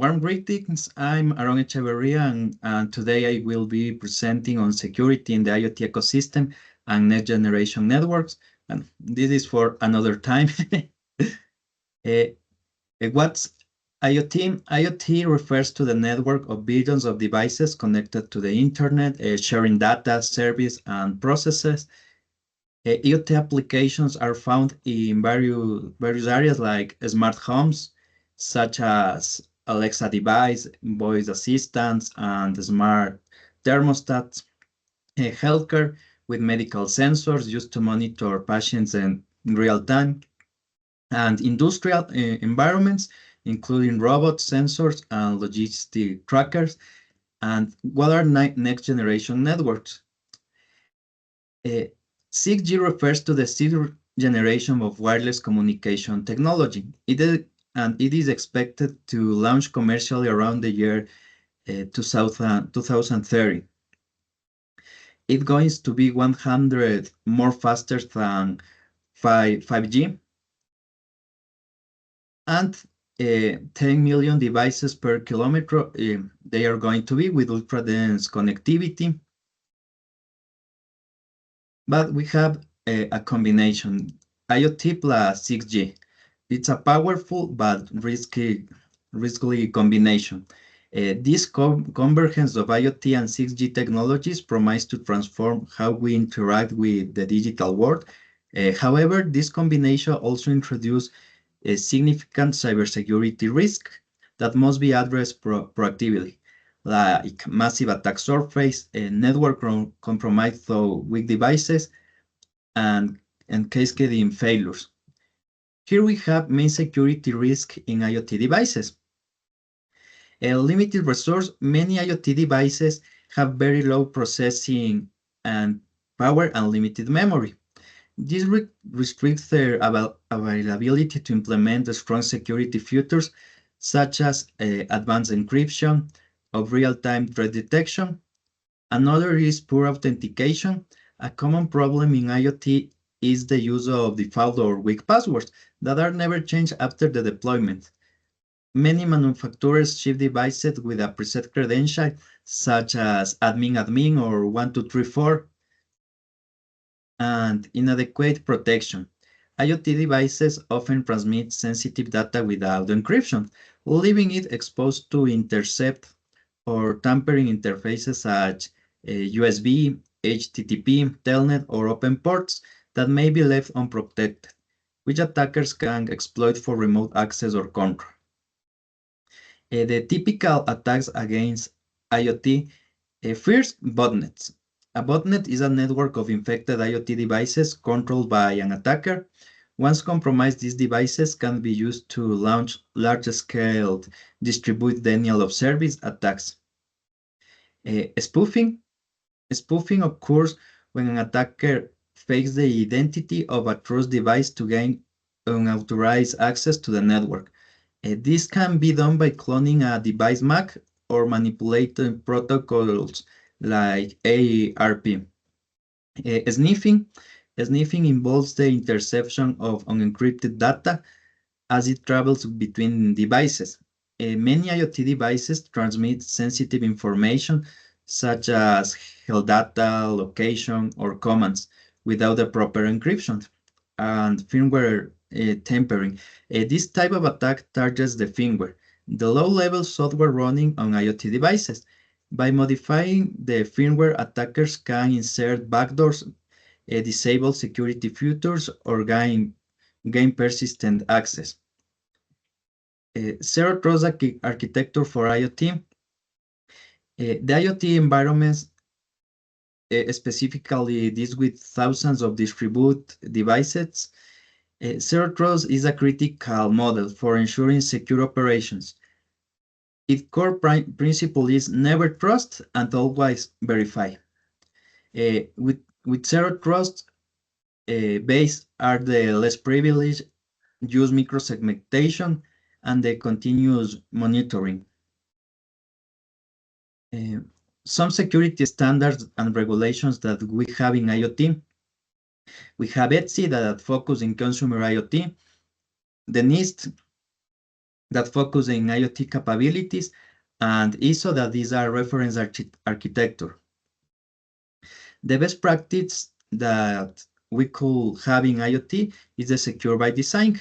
Warm greetings. I'm Aarón Echeverría, and today I will be presenting on security in the IoT ecosystem and next generation networks. And this is for another time. What's IoT? IoT refers to the network of billions of devices connected to the internet, sharing data, service, and processes. IoT applications are found in various areas like smart homes, such as Alexa device, voice assistants, and smart thermostats. Healthcare with medical sensors used to monitor patients in real time, and industrial environments, including robots, sensors, and logistic trackers. And what are next generation networks? Uh, 6G refers to the sixth generation of wireless communication technology. It is expected to launch commercially around the year 2030. It's going to be 100 more faster than 5G and 10 million devices per kilometer. They are going to be with ultra-dense connectivity. But we have a combination, IoT plus 6G. It's a powerful but risky combination. This convergence of IoT and 6G technologies promise to transform how we interact with the digital world. However, this combination also introduces a significant cybersecurity risk that must be addressed proactively, like massive attack surface, network compromise through weak devices, and cascading failures. Here we have main security risk in IoT devices. A limited resource, many IoT devices have very low processing and power and limited memory. This restricts their availability to implement strong security features such as advanced encryption of real-time threat detection. Another is poor authentication. A common problem in IoT is the use of default or weak passwords that are never changed after the deployment. Many manufacturers ship devices with a preset credential such as admin or 1234 and inadequate protection. IoT devices often transmit sensitive data without encryption, leaving it exposed to intercept or tampering interfaces such as USB, HTTP, Telnet, or open ports that may be left unprotected, which attackers can exploit for remote access or control. The typical attacks against IoT, first, botnets. A botnet is a network of infected IoT devices controlled by an attacker. Once compromised, these devices can be used to launch large-scale distributed denial of service attacks. Spoofing. Spoofing occurs when an attacker fakes the identity of a trust device to gain unauthorized access to the network. This can be done by cloning a device MAC or manipulating protocols like ARP. Sniffing. Sniffing involves the interception of unencrypted data as it travels between devices. Many IoT devices transmit sensitive information such as health data, location, or commands without the proper encryption and firmware tampering. This type of attack targets the firmware, the low-level software running on IoT devices. By modifying the firmware, attackers can insert backdoors, disable security features, or gain persistent access. Zero Trust architecture for IoT. The IoT environments, specifically these with thousands of distributed devices, Zero Trust is a critical model for ensuring secure operations. Its core principle is never trust and always verify. With Zero Trust, base are the less privileged, use microsegmentation, and the continuous monitoring. Some security standards and regulations that we have in IoT. We have ETSI that focus in consumer IoT, the NIST that focus in IoT capabilities, and ISO that is a reference architecture. The best practice that we could have in IoT is the secure by design.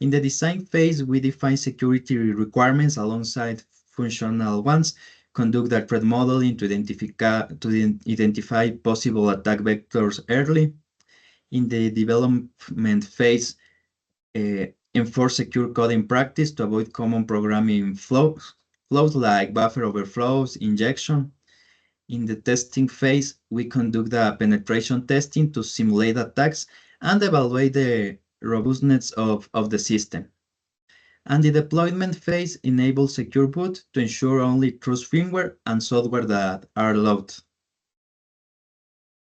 In the design phase, we define security requirements alongside functional ones, conduct a threat modeling to identify possible attack vectors early. In the development phase, enforce secure coding practice to avoid common programming flows like buffer overflows, injection. In the testing phase, we conduct the penetration testing to simulate attacks and evaluate the robustness of the system. And the deployment phase enables secure boot to ensure only trust firmware and software that are loaded.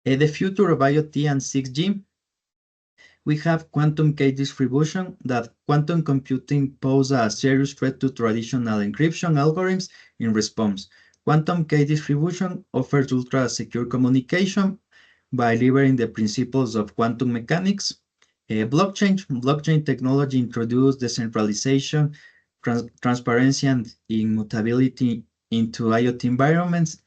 The future of IoT and 6G, we have quantum key distribution that quantum computing poses a serious threat to traditional encryption algorithms in response. Quantum key distribution offers ultra-secure communication by leveraging the principles of quantum mechanics. Blockchain technology introduced decentralization, transparency, and immutability into IoT environments,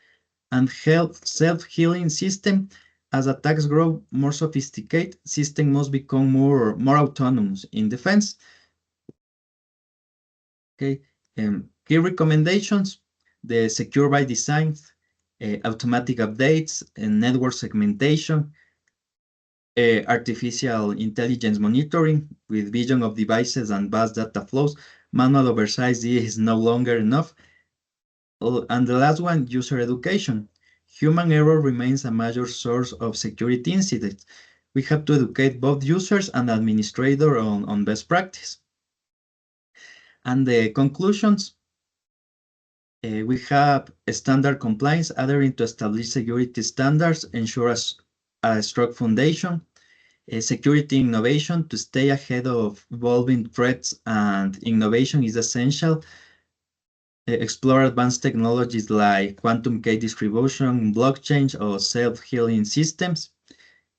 and help self-healing system. As attacks grow more sophisticated, systems must become more autonomous in defense. Okay, key recommendations: the secure by design, automatic updates, and network segmentation, artificial intelligence monitoring with vision of devices and vast data flows. Manual oversight is no longer enough. And the last one, user education. Human error remains a major source of security incidents. We have to educate both users and administrators on best practice. And the conclusions, we have standard compliance adhering to established security standards, ensure a strong foundation, security innovation to stay ahead of evolving threats and innovation is essential. Explore advanced technologies like quantum key distribution, blockchain, or self-healing systems.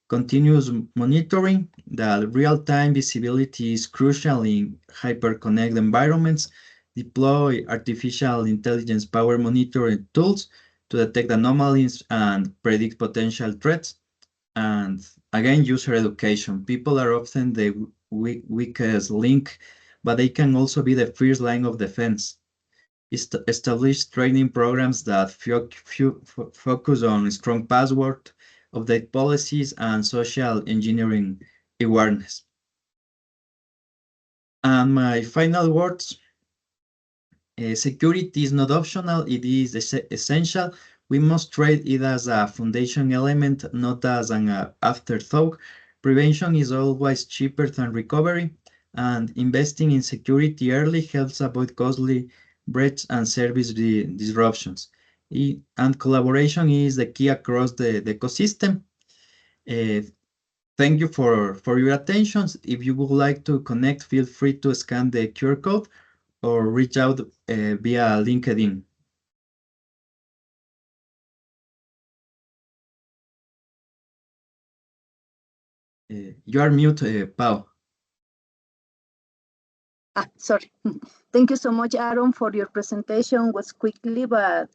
Continuous monitoring, that real-time visibility is crucial in hyper-connected environments. Deploy artificial intelligence power monitoring tools to detect anomalies and predict potential threats. And again, user education. People are often the weakest link, but they can also be the first line of defense. Establish training programs that focus on strong password, update policies, and social engineering awareness. And my final words, security is not optional, it is essential. We must treat it as a foundation element, not as an afterthought. Prevention is always cheaper than recovery, and investing in security early helps avoid costly breaches and service disruptions. And collaboration is the key across the ecosystem. Thank you for your attention. If you would like to connect, feel free to scan the QR code or reach out via LinkedIn. You are mute, Pau. Sorry. Thank you so much, Aaron, for your presentation. Was quickly, but